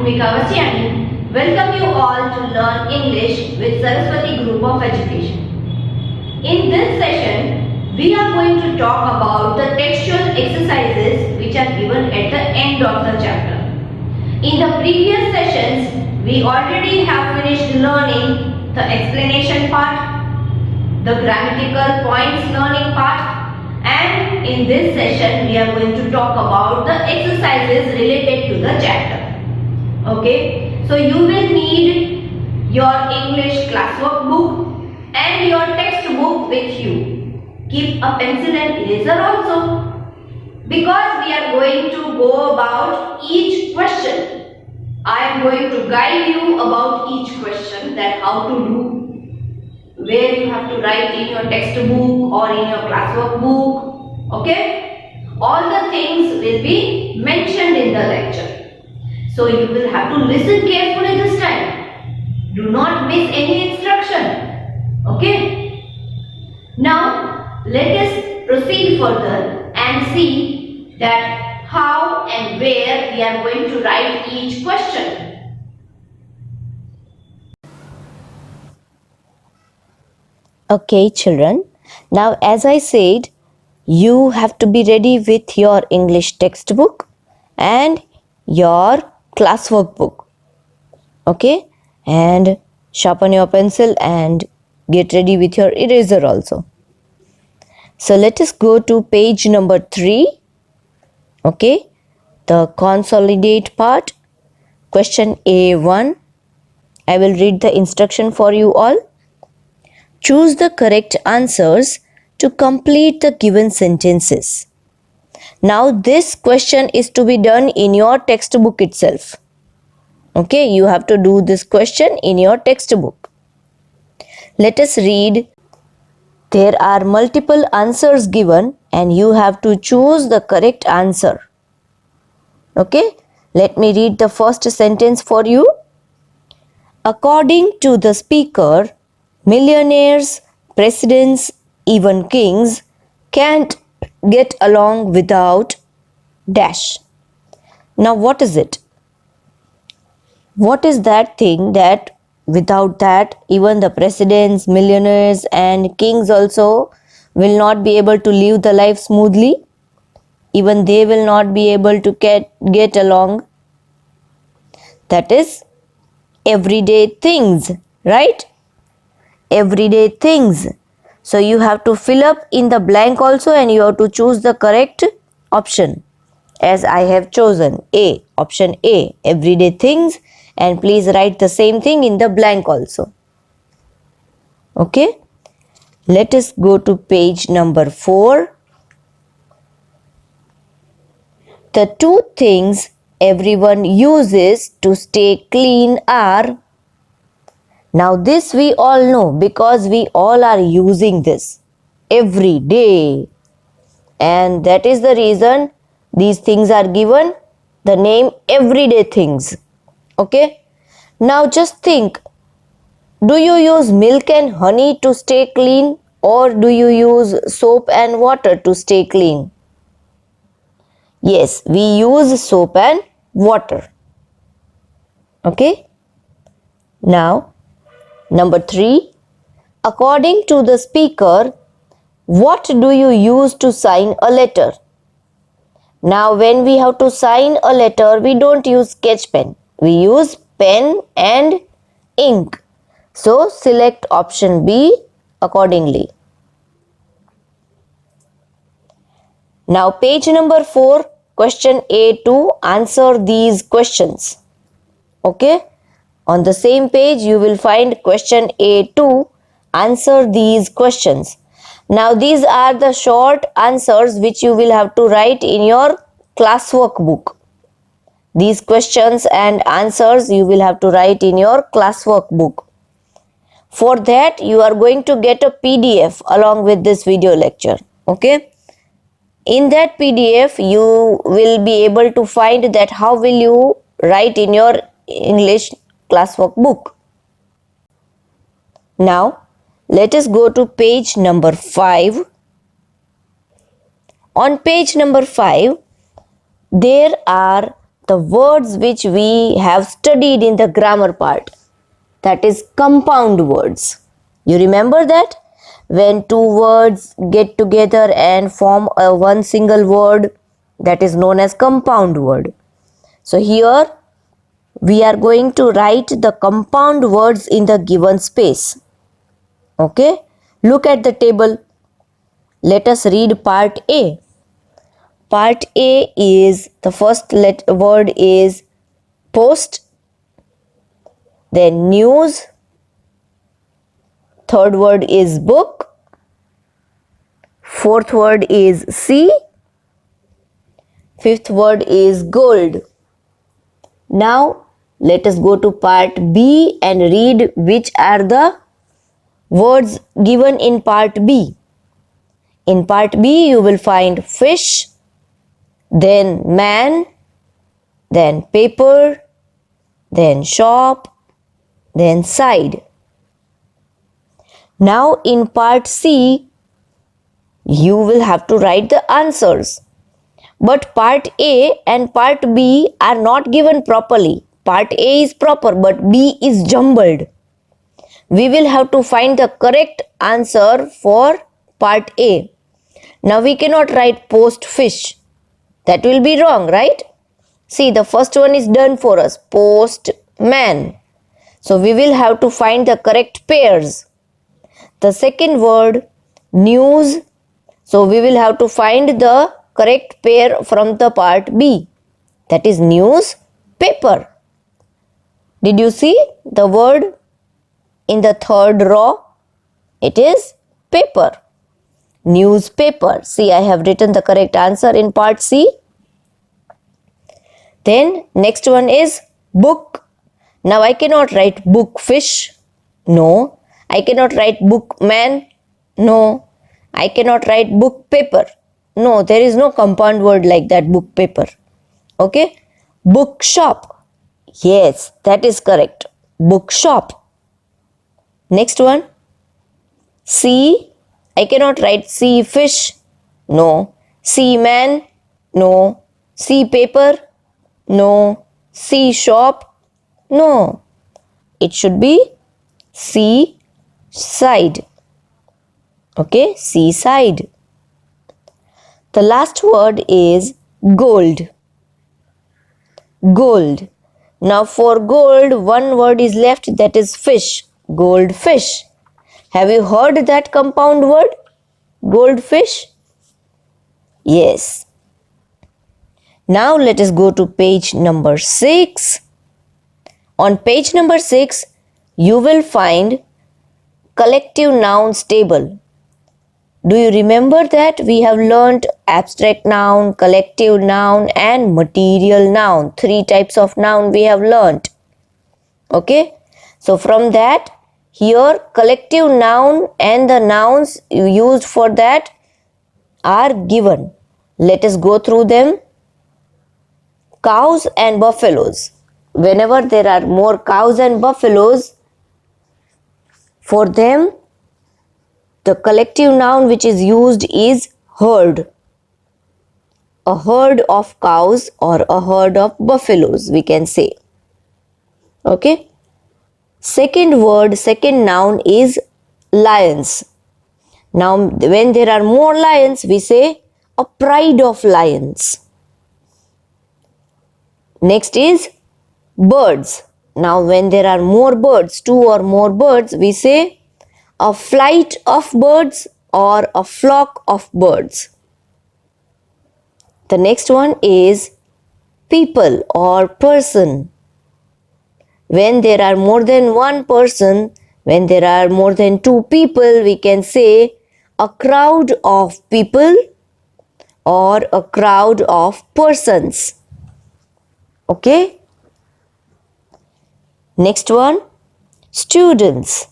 Bhumika Vasyani. Welcome you all to learn English with Saraswati Group of Education. In this session, we are going to talk about the textual exercises which are given at the end of the chapter. In the previous sessions, we already have finished learning the explanation part, the grammatical points learning part, and in this session we are going to talk about the exercises related to the chapter. Okay, so you will need your English classwork book and your textbook with you. Keep a pencil and eraser also, because we are going to go about each question. I am going to guide you about each question, that how to do, where you have to write in your textbook or in your classwork book. Okay, all the things will be mentioned in the lecture. So you will have to listen carefully this time. Do not miss any instruction. Okay. Now let us proceed further and see that how and where we are going to write each question. Okay, children. Now, as I said, you have to be ready with your English textbook and your classwork book. Okay? And sharpen your pencil and get ready with your eraser also. So, let us go to page number 3. Okay? The consolidate part. Question A1. I will read the instruction for you all. Choose the correct answers to complete the given sentences. Now this question is to be done in your textbook itself. Okay, you have to do this question in your textbook. Let us read. There are multiple answers given and you have to choose the correct answer. Okay, let me read the first sentence for you. According to the speaker, millionaires, presidents, even kings can't get along without dash. Now what is it? What is that thing that without that even the presidents, millionaires and kings also will not be able to live the life smoothly? Even they will not be able to get along. That is everyday things, right? Everyday things. So you have to fill up in the blank also and you have to choose the correct option, as I have chosen A, option A, everyday things, and please write the same thing in the blank also. Okay, let us go to page number 4. The two things everyone uses to stay clean are. Now this we all know because we all are using this every day, and that is the reason these things are given the name everyday things. Okay, now just think, do you use milk and honey to stay clean or do you use soap and water to stay clean? Yes, we use soap and water. Okay, now number 3, according to the speaker, what do you use to sign a letter? Now when we have to sign a letter, we don't use sketch pen. We use pen and ink. So select option B accordingly. Now page number 4, question A2, answer these questions. Okay, on the same page you will find question A2, answer these questions. Now these are the short answers which you will have to write in your classwork book. These questions and answers you will have to write in your classwork book. For that you are going to get a PDF along with this video lecture. Okay, in that PDF you will be able to find that how will you write in your English classwork book. Now let us go to page number 5. On page number 5 there are the words which we have studied in the grammar part. That is compound words. You remember that? When two words get together and form one single word, that is known as compound word. So here we are going to write the compound words in the given space. Okay? Look at the table. Let us read part A. Part A is, the first word is post, then news, third word is book, fourth word is sea, fifth word is gold. Now let us go to part B and read which are the words given in part B. In part B you will find fish, then man, then paper, then shop, then side. Now in part C, you will have to write the answers. But part A and part B are not given properly. Part A is proper but B is jumbled. We will have to find the correct answer for part A. Now we cannot write post fish. That will be wrong, right? See, the first one is done for us. Post man. So we will have to find the correct pairs. The second word, news. So we will have to find the correct pair from the part B. That is news, paper. Did you see the word in the third row? It is paper. Newspaper. See, I have written the correct answer in part C. Then next one is book. Now I cannot write book fish. No. I cannot write book man. No. I cannot write book paper. No, there is no compound word like that, book paper. Okay. Book shop. Yes, that is correct. Book shop. Next one. Sea. I cannot write sea fish. No. Sea man. No. Sea paper. No. Sea shop. No. It should be sea side. Okay, seaside. The last word is gold. Gold. Now for gold, one word is left, that is fish. Goldfish. Have you heard that compound word? Goldfish? Yes. Now let us go to page number 6. On page number 6, you will find collective nouns table. Do you remember that we have learnt abstract noun, collective noun and material noun. 3 types of noun we have learnt. Okay. So from that, here collective noun and the nouns used for that are given. Let us go through them. Cows and buffaloes. Whenever there are more cows and buffaloes, for them the collective noun which is used is herd. A herd of cows or a herd of buffaloes, we can say. Okay. Second word, second noun is lions. Now when there are more lions, we say a pride of lions. Next is birds. Now when there are more birds, 2 or more birds, we say a flight of birds or a flock of birds. The next one is people or person. When there are more than one person, when there are more than 2 people, we can say a crowd of people or a crowd of persons. Okay. Next one, students.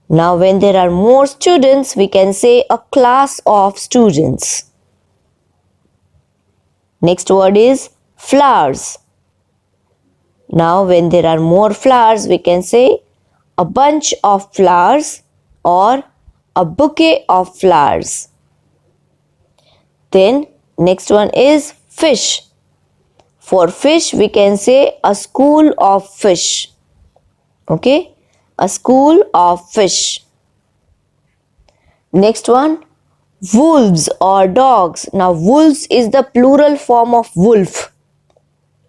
Now when there are more students, we can say a class of students. Next word is flowers. Now when there are more flowers, we can say a bunch of flowers or a bouquet of flowers. Then next one is fish. For fish, we can say a school of fish. Okay, a school of fish. Next one, wolves or dogs. Now, wolves is the plural form of wolf.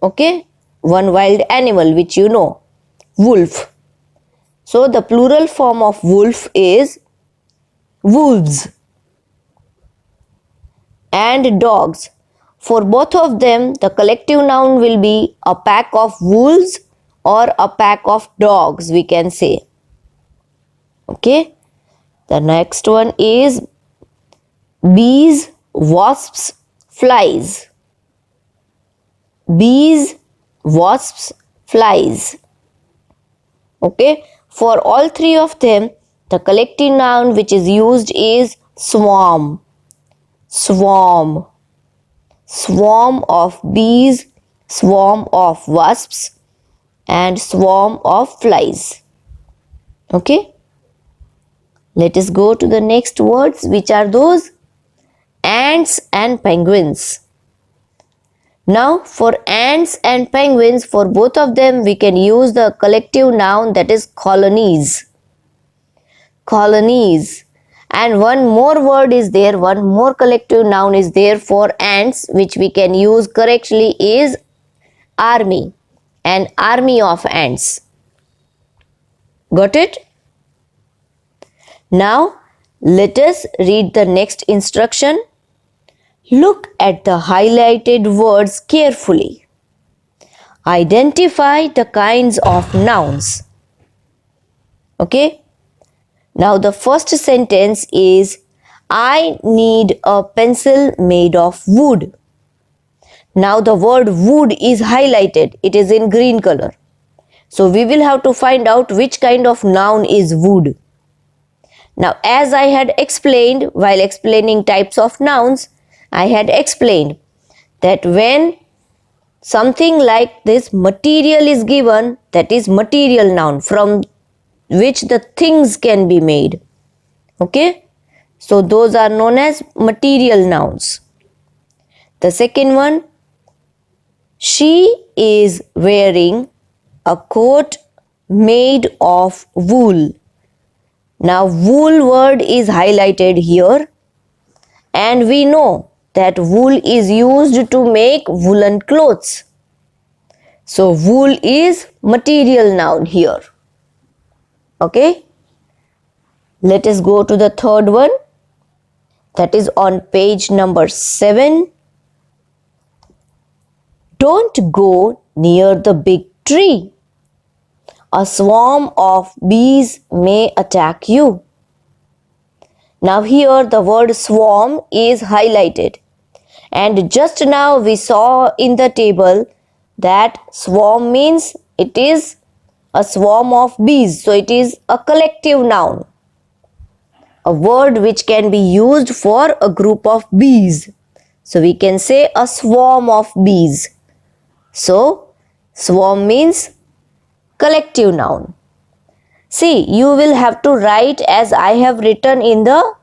Okay, one wild animal which you know, wolf. So, the plural form of wolf is wolves. And dogs. For both of them, the collective noun will be a pack of wolves or a pack of dogs, we can say. Okay. The next one is bees, wasps, flies. Bees, wasps, flies. Okay. For all three of them, the collective noun which is used is swarm. Swarm. Swarm of bees, swarm of wasps, and swarm of flies. Okay. Let us go to the next words, which are those ants and penguins. Now, for ants and penguins, for both of them, we can use the collective noun that is colonies. Colonies. And one more word is there, one more collective noun is there for ants, which we can use correctly is army. An army of ants. Got it? Now, let us read the next instruction. Look at the highlighted words carefully. Identify the kinds of nouns. Okay? Now, the first sentence is, I need a pencil made of wood. Now, the word wood is highlighted. It is in green color. So, we will have to find out which kind of noun is wood. Now, as I had explained while explaining types of nouns, I had explained that when something like this material is given, that is material noun from which the things can be made. Okay? So, those are known as material nouns. The second one, she is wearing a coat made of wool. Now, wool word is highlighted here, and we know that wool is used to make woolen clothes. So, wool is material noun here. Okay. Let us go to the third one. That is on page number 7. Don't go near the big tree. A swarm of bees may attack you. Now here the word swarm is highlighted. And just now we saw in the table that swarm means it is a swarm of bees. So it is a collective noun. A word which can be used for a group of bees. So we can say a swarm of bees. So swarm means collective noun. See, you will have to write as I have written in the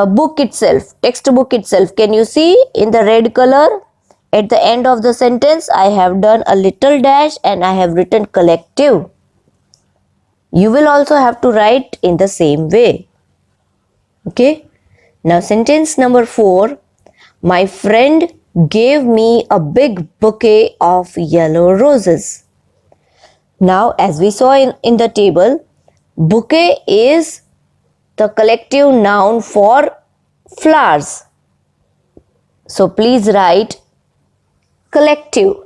book itself, textbook itself. Can you see in the red color? At the end of the sentence, I have done a little dash and I have written collective. You will also have to write in the same way. Okay. Now sentence number 4. My friend gave me a big bouquet of yellow roses. Now as we saw in the table, bouquet is the collective noun for flowers. So please write collective.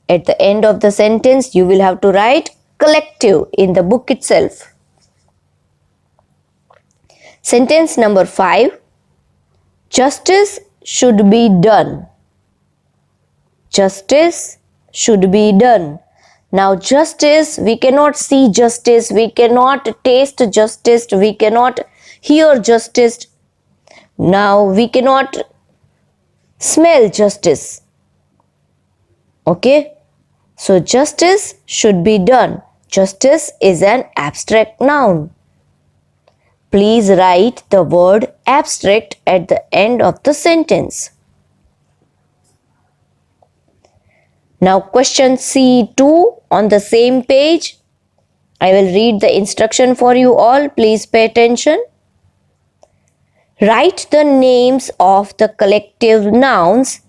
At the end of the sentence, you will have to write collective in the book itself. Sentence number 5. Justice should be done. Justice should be done. Now justice, we cannot see justice, we cannot taste justice, we cannot hear justice. Now we cannot smell justice. Okay? So justice should be done. Justice is an abstract noun. Please write the word abstract at the end of the sentence. Now question C2 on the same page. I will read the instruction for you all. Please pay attention. Write the names of the collective nouns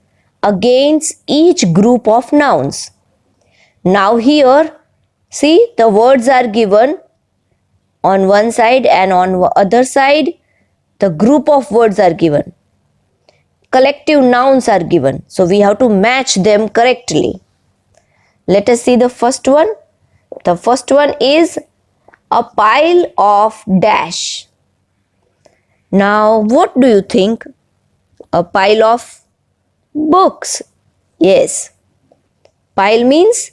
against each group of nouns. Now here, see, the words are given on one side and on other side the group of words are given. Collective nouns are given. So we have to match them correctly. Let us see the first one. The first one is a pile of dash. Now what do you think? A pile of books. Yes. Pile means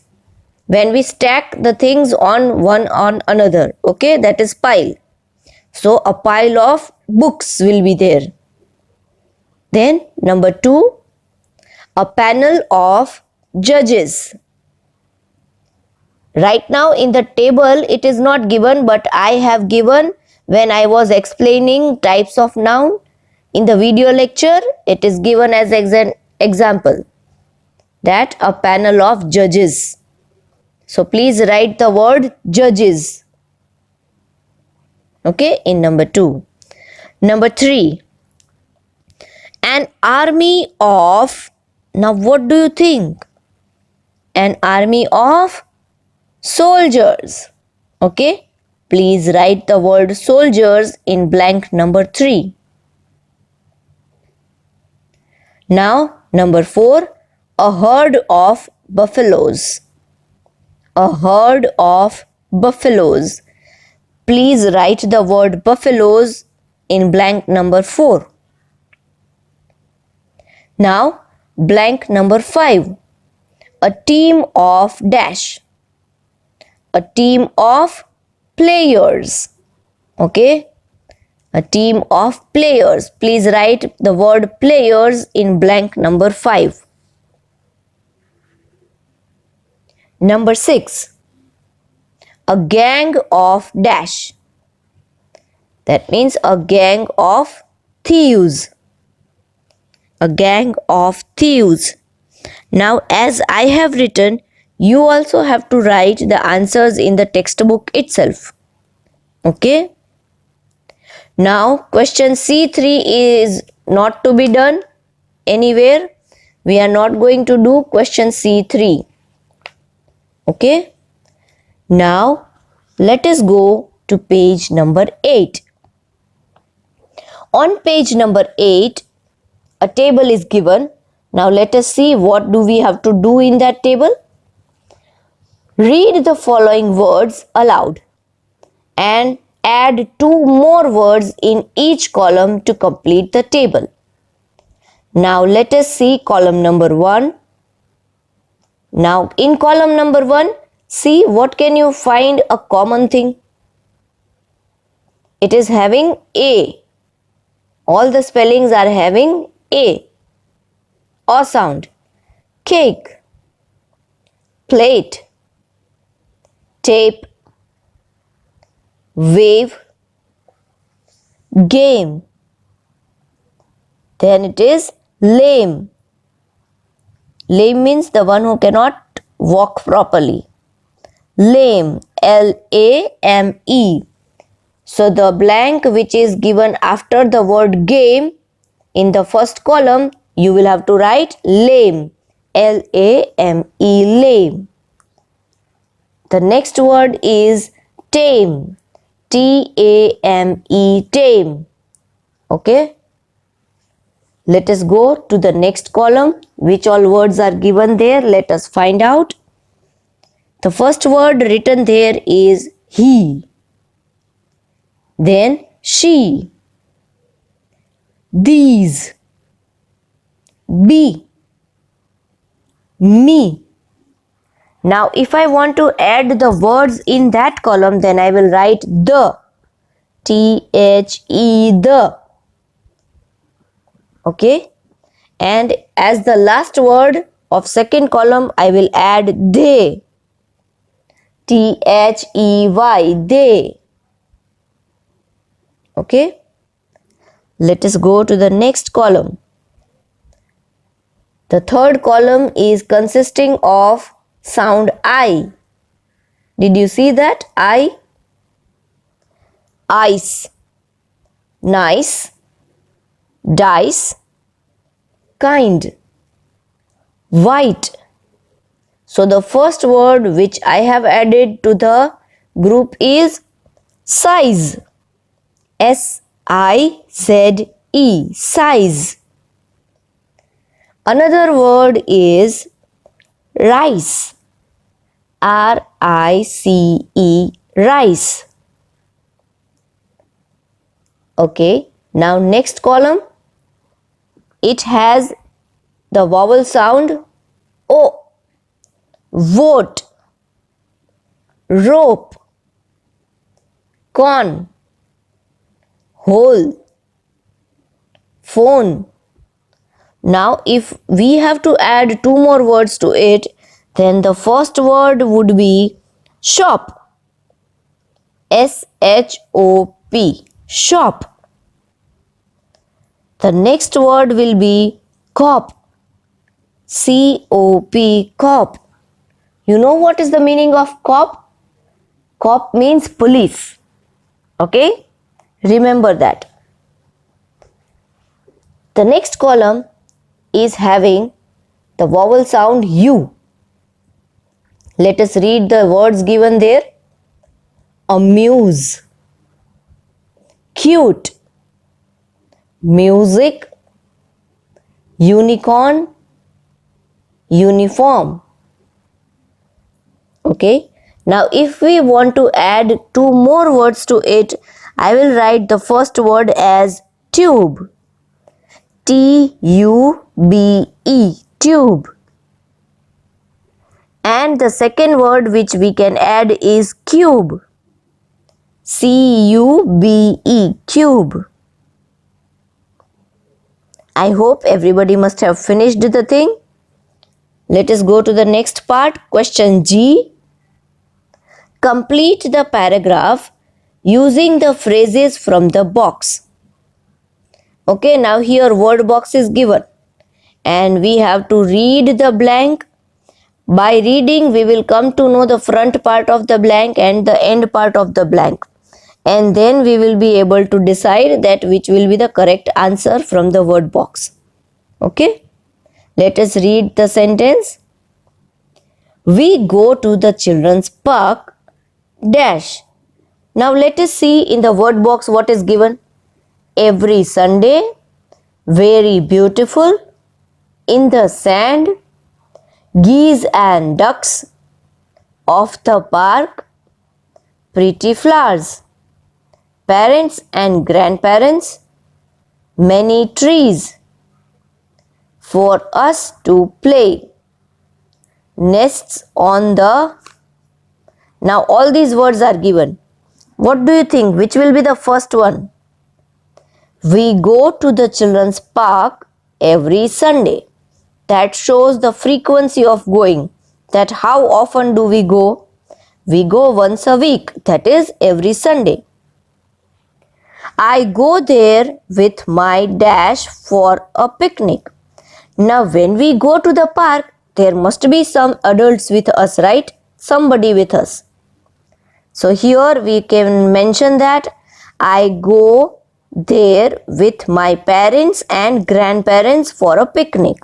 when we stack the things on one on another. Okay, that is pile. So a pile of books will be there. Then number 2, a panel of judges. Right now in the table it is not given, but I have given when I was explaining types of noun. In the video lecture it is given as an example that a panel of judges. So please write the word judges. Okay, in number 2. Number 3, an army of, now what do you think? An army of soldiers. Okay, please write the word soldiers in blank number 3. Now number 4, a herd of buffaloes. A herd of buffaloes. Please write the word buffaloes in blank number 4. Now blank number 5, a team of dash. A team of players. Okay, a team of players. Please write the word players in blank number 5. Number 6, a gang of dash. That means a gang of thieves. A gang of thieves. Now as I have written, you also have to write the answers in the textbook itself. Okay. Now question C3 is not to be done anywhere. We are not going to do question C3. Okay. Now let us go to page number 8. On page number 8, a table is given. Now let us see what do we have to do in that table. Read the following words aloud and add 2 more words in each column to complete the table. Now let us see column number 1. Now in column number 1, see what can you find a common thing. It is having A. All the spellings are having A. A sound. Cake, plate, tape, wave, game. Then it is lame. Lame means the one who cannot walk properly. Lame, L-A-M-E. So the blank which is given after the word game, in the first column you will have to write lame, L-A-M-E, lame. The next word is tame, T-A-M-E, tame. Okay. Let us go to the next column. Which all words are given there? Let us find out. The first word written there is he. Then she, these, be, me. Now if I want to add the words in that column, then I will write the, T-H-E, the. Okay. And as the last word of second column, I will add they, T-H-E-Y, they. Okay. Let us go to the next column. The third column is consisting of sound I. Did you see that? I. Ice, nice, dice, kind, white. So the first word which I have added to the group is size. S-I-Z-E, size. Another word is rice. R-I-C-E, rice. Okay, now next column, it has the vowel sound O. Vote, rope, con, hole, phone. Now if we have to add two more words to it, then the first word would be shop. S-H-O-P, shop. The next word will be cop. C-O-P, cop. You know what is the meaning of cop? Cop means police. Okay? Remember that. The next column is having the vowel sound U. Let us read the words given there. Amuse, cute, music, unicorn, uniform. Okay. Now if we want to add two more words to it, I will write the first word as tube. T-U-B-E, tube. And the second word which we can add is cube. C-U-B-E, cube. I hope everybody must have finished the thing. Let us go to the next part. Question G. Complete the paragraph using the phrases from the box. Okay, now here word box is given and we have to read the blank. By reading, we will come to know the front part of the blank and the end part of the blank. And then we will be able to decide that which will be the correct answer from the word box. Okay, let us read the sentence. We go to the children's park dash. Now let us see in the word box what is given. Every Sunday, very beautiful, in the sand, geese and ducks, off the park, pretty flowers, parents and grandparents, many trees, for us to play, nests on the. Now all these words are given. What do you think? Which will be the first one? We go to the children's park every Sunday. That shows the frequency of going. That how often do we go? We go once a week. That is every Sunday. I go there with my dash for a picnic. Now when we go to the park, there must be some adults with us, right? Somebody with us. So here we can mention that I go there with my parents and grandparents for a picnic.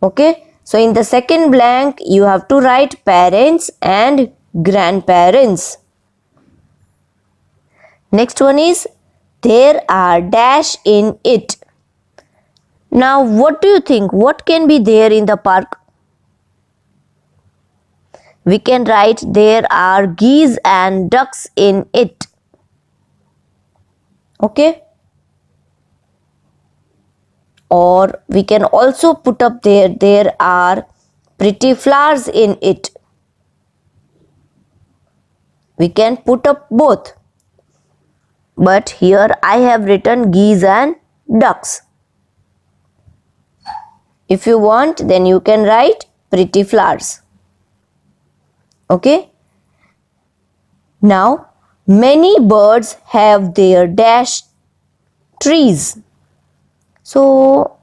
Okay, so in the second blank you have to write parents and grandparents. Next one is there are dash in it. Now what do you think? What can be there in the park? We can write there are geese and ducks in it. Okay, or we can also put up there are pretty flowers in it. We can put up both, but here I have written geese and ducks. If you want, then you can write pretty flowers. Okay, now many birds have their dash trees. So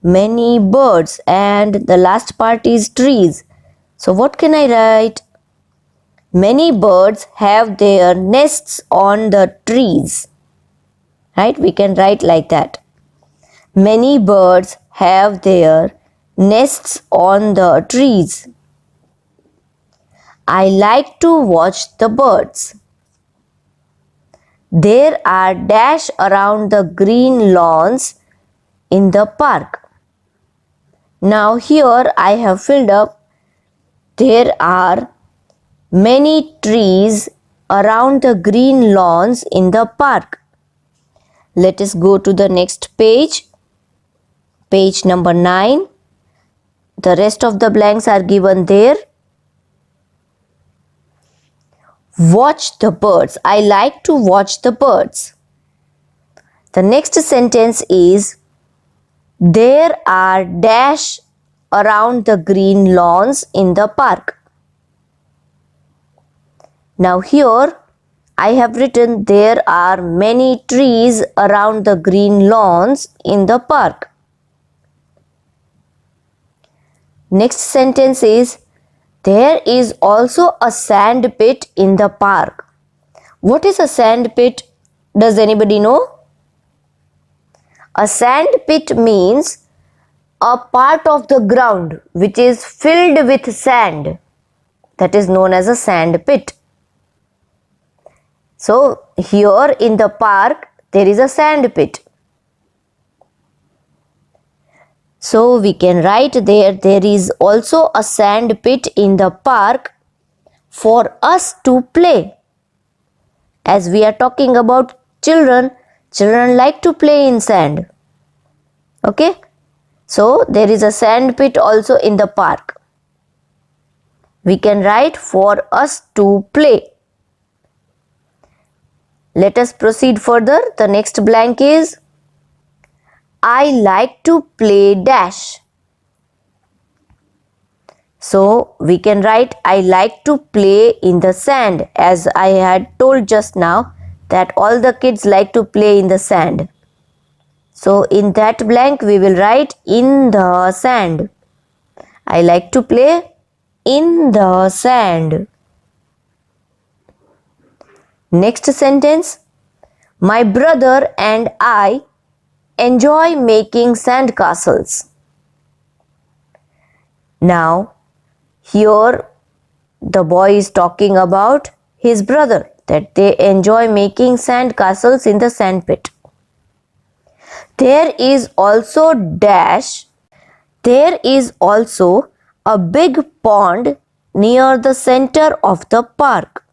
many birds, and the last part is trees. So what can I write? Many birds have their nests on the trees. Right? We can write like that. Many birds have their nests on the trees. I like to watch the birds. There are dash around the green lawns in the park. Now here I have filled up. There are many trees around the green lawns in the park. Let us go to the next page. Page number 9. The rest of the blanks are given there. Watch the birds. I like to watch the birds. The next sentence is there are dash around the green lawns in the park. Now here I have written there are many trees around the green lawns in the park. Next sentence is there is also a sand pit in the park. What is a sand pit? Does anybody know? A sand pit means a part of the ground which is filled with sand. That is known as a sand pit. So here in the park there is a sand pit. So we can write there is also a sand pit in the park for us to play. As we are talking about children like to play in sand. Okay? So there is a sand pit also in the park. We can write for us to play. Let us proceed further. The next blank is I like to play dash. So we can write I like to play in the sand, as I had told just now that all the kids like to play in the sand. So in that blank we will write in the sand. I like to play in the sand. Next sentence. My brother and I enjoy making sand castles. Now here the boy is talking about his brother, that they enjoy making sand castles in the sand pit. There is also dash. There is also a big pond near the center of the park.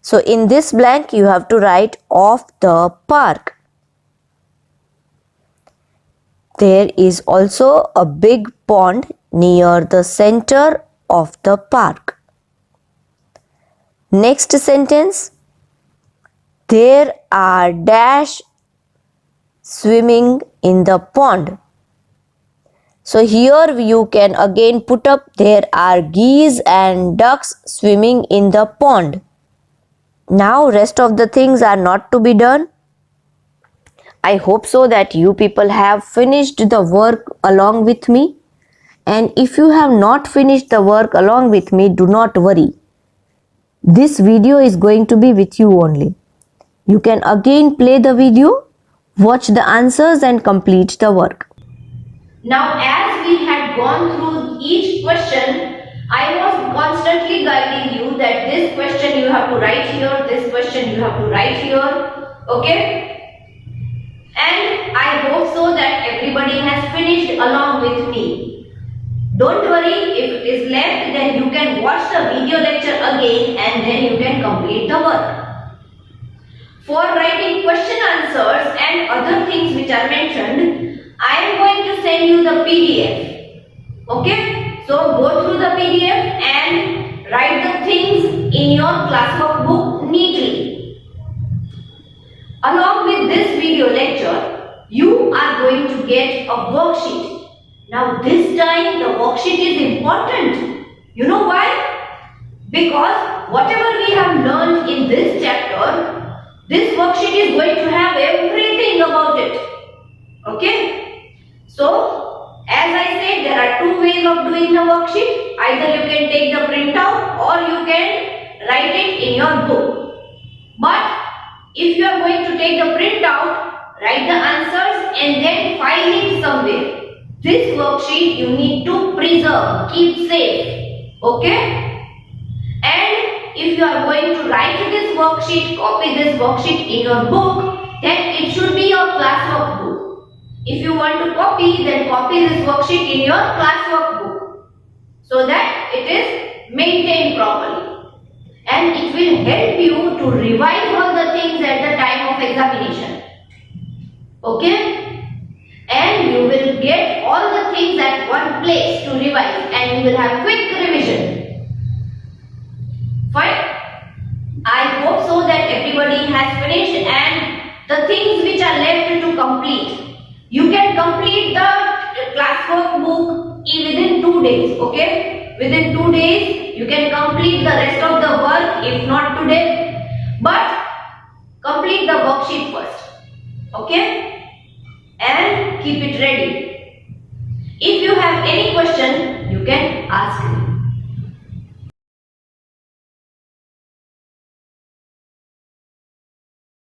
So in this blank you have to write of the park. There is also a big pond near the center of the park. Next sentence. There are dash swimming in the pond. So here you can again put up there are geese and ducks swimming in the pond. Now rest of the things are not to be done. I hope so that you people have finished the work along with me. And if you have not finished the work along with me, do not worry. This video is going to be with you only. You can again play the video, watch the answers and complete the work. Now, as we had gone through each question, I was constantly guiding you that this question you have to write here, this question you have to write here, okay? And I hope so that everybody has finished along with me. Don't worry, if it is left, then you can watch the video lecture again and then you can complete the work. For writing question answers and other things which are mentioned, I am going to send you the PDF. Okay? So go through the PDF and write the things in your classwork book neatly. Along with this video lecture, you are going to get a worksheet. Now this time the worksheet is important. You know why? Because whatever we have learned in this chapter, this worksheet is going to have everything about it. Okay? So If you are going to take the printout, write the answers and then file it somewhere. This worksheet you need to preserve, keep safe. Okay? And if you are going to write this worksheet, copy this worksheet in your book, then it should be your classwork book. If you want to copy, then copy this worksheet in your classwork book so that it is maintained properly. And it will help you to revise all the things at the time of examination. Okay? And you will get all the things at one place to revise and you will have quick revision. Fine? I hope so that everybody has finished and the things which are left to complete. You can complete the classwork book within 2 days. Okay? Within 2 days you can complete the rest of the work, if not today. But complete the worksheet first. Okay? And keep it ready.